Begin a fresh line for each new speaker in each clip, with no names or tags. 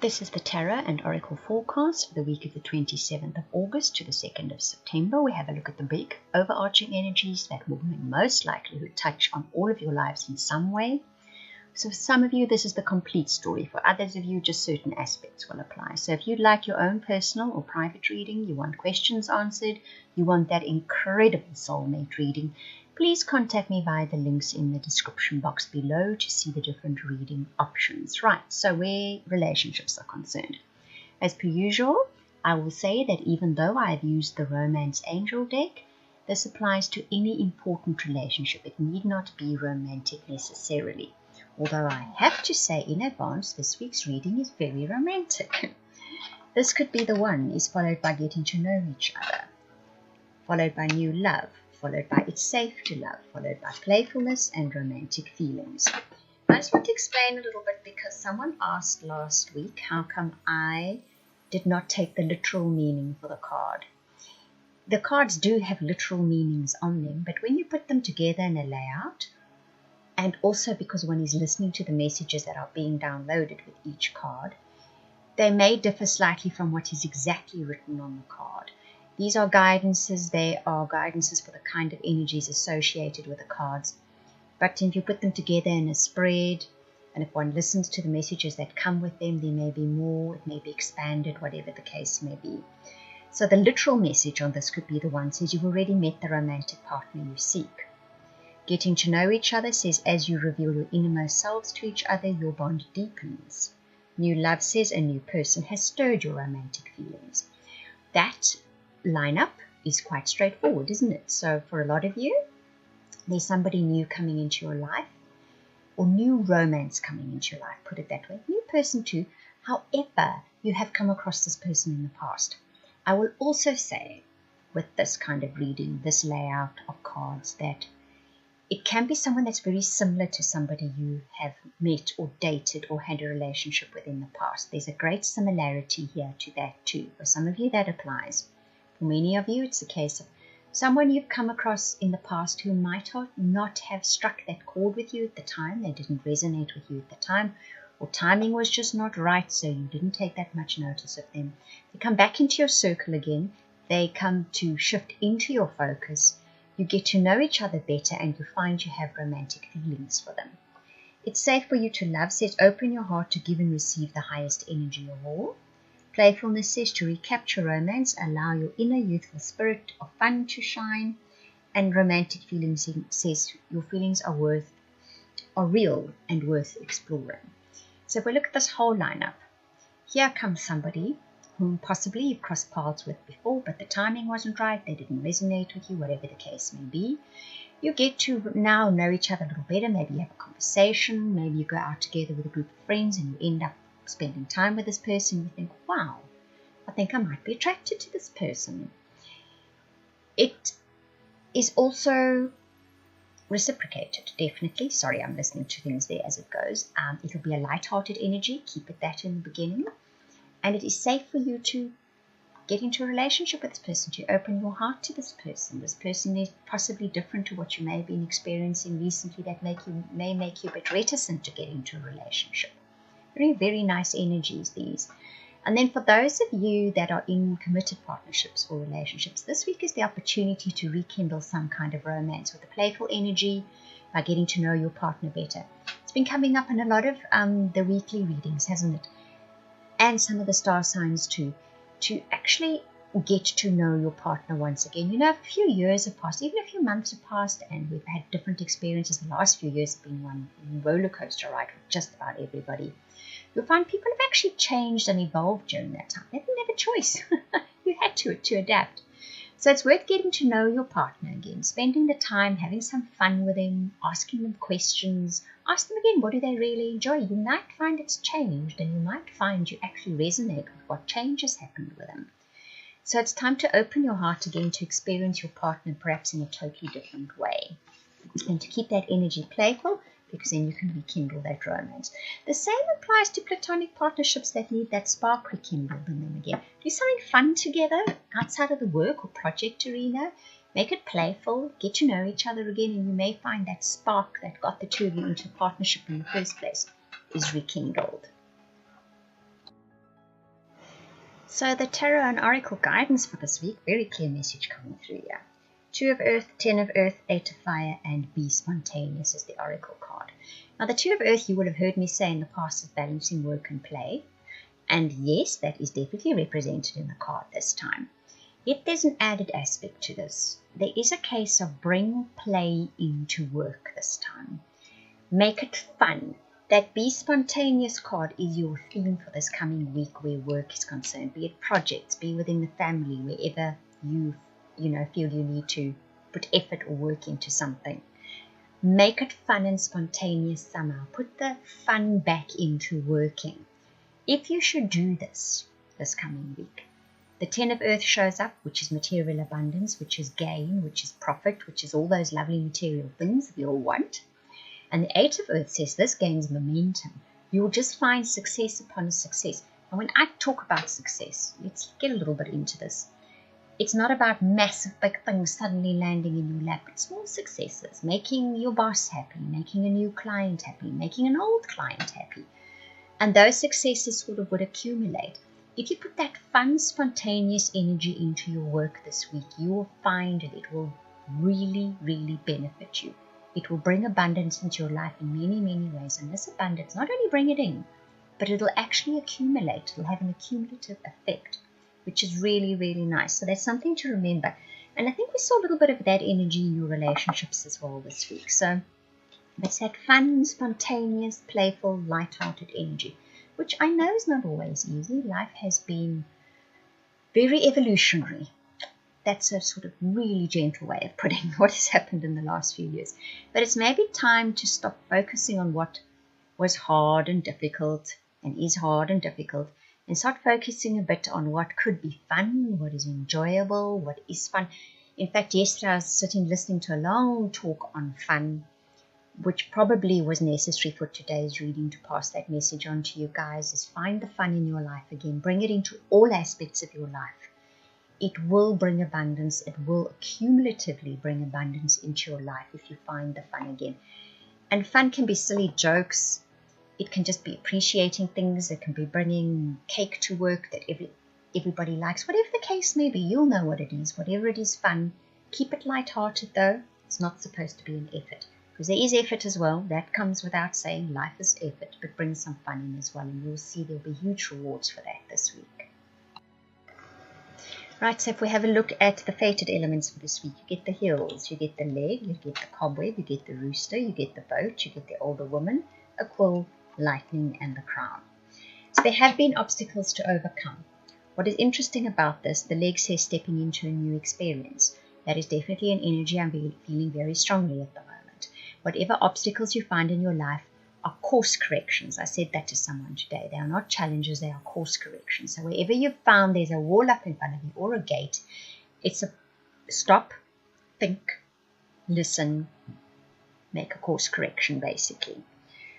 This is the Tarot and Oracle forecast for the week of the 27th of August to the 2nd of September. We have a look at the big overarching energies that will most likely touch on all of your lives in some way. So for some of you, this is the complete story. For others of you, just certain aspects will apply. So if you'd like your own personal or private reading, you want questions answered, you want that incredible soulmate reading, please contact me via the links in the description box below to see the different reading options. Right, so where relationships are concerned. As per usual, I will say that even though I have used the Romance Angel deck, this applies to any important relationship. It need not be romantic necessarily. Although I have to say in advance, this week's reading is very romantic. This could be the one is followed by getting to know each other, followed by new love, followed by it's safe to love, followed by playfulness and romantic feelings. I just want to explain a little bit because someone asked last week how come I did not take the literal meaning for the card. The cards do have literal meanings on them, but when you put them together in a layout, and also because one is listening to the messages that are being downloaded with each card, they may differ slightly from what is exactly written on the card. These are guidances. They are guidances for the kind of energies associated with the cards. But if you put them together in a spread, and if one listens to the messages that come with them, there may be more, it may be expanded, whatever the case may be. So the literal message on this could be the one says you've already met the romantic partner you seek. Getting to know each other says as you reveal your innermost selves to each other, your bond deepens. New love says a new person has stirred your romantic feelings. That lineup is quite straightforward, isn't it? So for a lot of you, there's somebody new coming into your life, or new romance coming into your life, put it that way. New person too, however you have come across this person in the past. I will also say with this kind of reading, this layout of cards, that it can be someone that's very similar to somebody you have met or dated or had a relationship with in the past. There's a great similarity here to that too. For some of you, that applies. For many of you, it's a case of someone you've come across in the past who might not have struck that chord with you at the time. They didn't resonate with you at the time, or timing was just not right, so you didn't take that much notice of them. They come back into your circle again. They come to shift into your focus. You get to know each other better and you find you have romantic feelings for them. It's safe for you to love says open your heart to give and receive the highest energy of all. Playfulness says to recapture romance, allow your inner youthful spirit of fun to shine. And romantic feelings says your feelings are real and worth exploring. So if we look at this whole lineup, here comes somebody whom possibly you've crossed paths with before, but the timing wasn't right, they didn't resonate with you, whatever the case may be. You get to now know each other a little better. Maybe you have a conversation, maybe you go out together with a group of friends and you end up spending time with this person. You think, wow, I think I might be attracted to this person. It is also reciprocated, definitely. Sorry, I'm listening to things there as it goes. It'll be a light-hearted energy. Keep it that in the beginning. And it is safe for you to get into a relationship with this person, to open your heart to this person. This person is possibly different to what you may have been experiencing recently that may make you a bit reticent to get into a relationship. Very, very nice energies, these. And then for those of you that are in committed partnerships or relationships, this week is the opportunity to rekindle some kind of romance with a playful energy by getting to know your partner better. It's been coming up in a lot of the weekly readings, hasn't it? And some of the star signs too, to actually get to know your partner once again. You know, a few years have passed, even a few months have passed, and we've had different experiences. The last few years have been one roller coaster ride with just about everybody. You'll find people have actually changed and evolved during that time. They didn't have a choice. You had to adapt. So it's worth getting to know your partner again, spending the time, having some fun with them, asking them questions. Ask them again, what do they really enjoy? You might find it's changed, and you might find you actually resonate with what change has happened with them. So it's time to open your heart again to experience your partner perhaps in a totally different way. And to keep that energy playful, because then you can rekindle that romance. The same applies to platonic partnerships that need that spark rekindled in them again. Do something fun together outside of the work or project arena. Make it playful, get to know each other again, and you may find that spark that got the two of you into a partnership in the first place is rekindled. So the Tarot and Oracle guidance for this week, very clear message coming through here. 2 of Earth, 10 of Earth, 8 of Fire, and Be Spontaneous is the Oracle card. Now the 2 of Earth, you would have heard me say in the past, is balancing work and play. And yes, that is definitely represented in the card this time. Yet there's an added aspect to this. There is a case of bring play into work this time. Make it fun. That Be Spontaneous card is your theme for this coming week where work is concerned, be it projects, be within the family, wherever you feel you need to put effort or work into something. Make it fun and spontaneous somehow. Put the fun back into working. If you should do this coming week, the 10 of Earth shows up, which is material abundance, which is gain, which is profit, which is all those lovely material things we all want. And the 8 of Earth says this gains momentum. You will just find success upon success. And when I talk about success, let's get a little bit into this. It's not about massive big things suddenly landing in your lap. It's small successes, making your boss happy, making a new client happy, making an old client happy. And those successes sort of would accumulate. If you put that fun, spontaneous energy into your work this week, you will find that it will really, really benefit you. It will bring abundance into your life in many, many ways. And this abundance, not only bring it in, but it'll actually accumulate. It'll have an accumulative effect, which is really, really nice. So that's something to remember. And I think we saw a little bit of that energy in your relationships as well this week. So it's that fun, spontaneous, playful, light-hearted energy, which I know is not always easy. Life has been very evolutionary. That's a sort of really gentle way of putting what has happened in the last few years. But it's maybe time to stop focusing on what was hard and difficult and is hard and difficult and start focusing a bit on what could be fun, what is enjoyable, what is fun. In fact, yesterday I was sitting listening to a long talk on fun, which probably was necessary for today's reading to pass that message on to you guys, is find the fun in your life again. Bring it into all aspects of your life. It will bring abundance. It will cumulatively bring abundance into your life if you find the fun again. And fun can be silly jokes. It can just be appreciating things. It can be bringing cake to work that everybody likes. Whatever the case may be, you'll know what it is. Whatever it is fun. Keep it light-hearted though. It's not supposed to be an effort. Because there is effort as well. That comes without saying. Life is effort. But bring some fun in as well. And you'll see there'll be huge rewards for that this week. Right, so if we have a look at the fated elements for this week, you get the hills, you get the leg, you get the cobweb, you get the rooster, you get the boat, you get the older woman, a quill, lightning, and the crown. So there have been obstacles to overcome. What is interesting about this, the leg says stepping into a new experience. That is definitely an energy I'm feeling very strongly at the moment. Whatever obstacles you find in your life are course corrections. I said that to someone today. They are not challenges, they are course corrections. So wherever you've found there's a wall up in front of you or a gate, it's a stop, think, listen, make a course correction basically.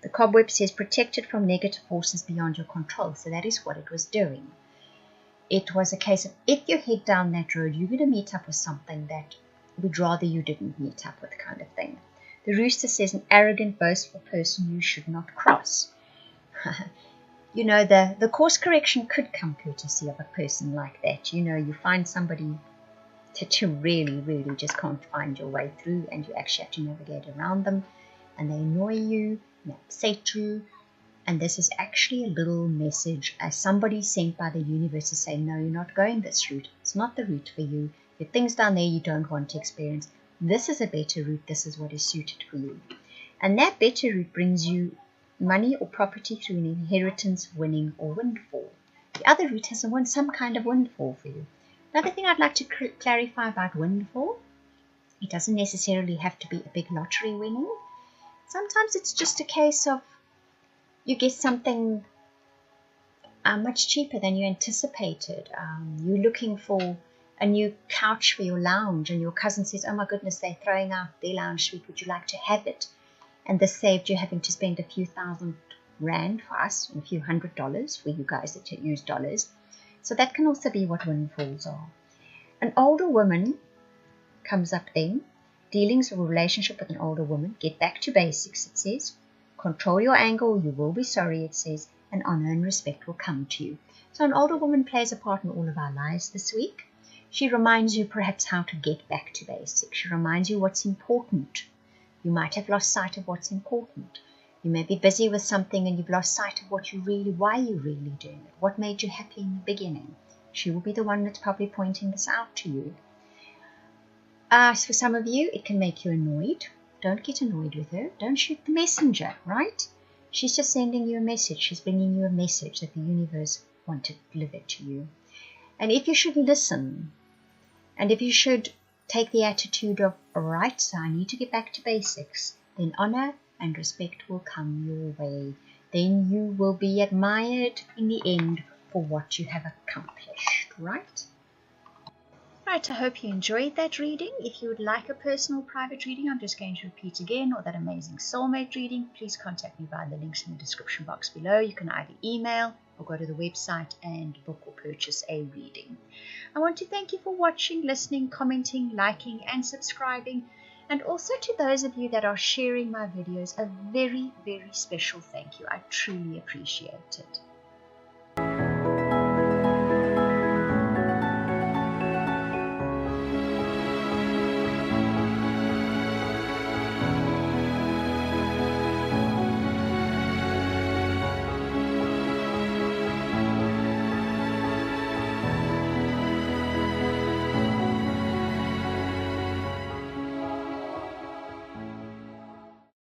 The cobweb says protected from negative forces beyond your control. So that is what it was doing. It was a case of if you head down that road, you're going to meet up with something that would rather you didn't meet up with, kind of thing. The rooster says an arrogant, boastful person you should not cross. You know, the course correction could come courtesy of a person like that. You know, you find somebody that you really, really just can't find your way through, and you actually have to navigate around them, and they annoy you, they upset you, and this is actually a little message as somebody sent by the universe to say, no, you're not going this route. It's not the route for you. There are things down there you don't want to experience. This is a better route. This is what is suited for you. And that better route brings you money or property through an inheritance, winning, or windfall. The other route has some kind of windfall for you. Another thing I'd like to clarify about windfall, it doesn't necessarily have to be a big lottery winning. Sometimes it's just a case of you get something much cheaper than you anticipated. You're looking for a new couch for your lounge, and your cousin says, oh my goodness, they're throwing out their lounge suite, would you like to have it? And this saved you having to spend a few $1,000 for us, and a few $100 for you guys that use dollars. So that can also be what windfalls are. An older woman comes up then. Dealings or relationship with an older woman. Get back to basics, it says. Control your anger or you will be sorry, it says. And honor and respect will come to you. So an older woman plays a part in all of our lives this week. She reminds you perhaps how to get back to basics. She reminds you what's important. You might have lost sight of what's important. You may be busy with something and you've lost sight of why you're really doing it, what made you happy in the beginning. She will be the one that's probably pointing this out to you. As for some of you, it can make you annoyed. Don't get annoyed with her. Don't shoot the messenger, right? She's just sending you a message. She's bringing you a message that the universe wanted to deliver to you. And if you should listen, and if you should take the attitude of, all right, so I need to get back to basics, then honor and respect will come your way. Then you will be admired in the end for what you have accomplished, right? Right, I hope you enjoyed that reading. If you would like a personal private reading, I'm just going to repeat again, or that amazing soulmate reading, please contact me via the links in the description box below. You can either email or go to the website and book or purchase a reading. I want to thank you for watching, listening, commenting, liking, and subscribing. And also to those of you that are sharing my videos, a very, very special thank you. I truly appreciate it.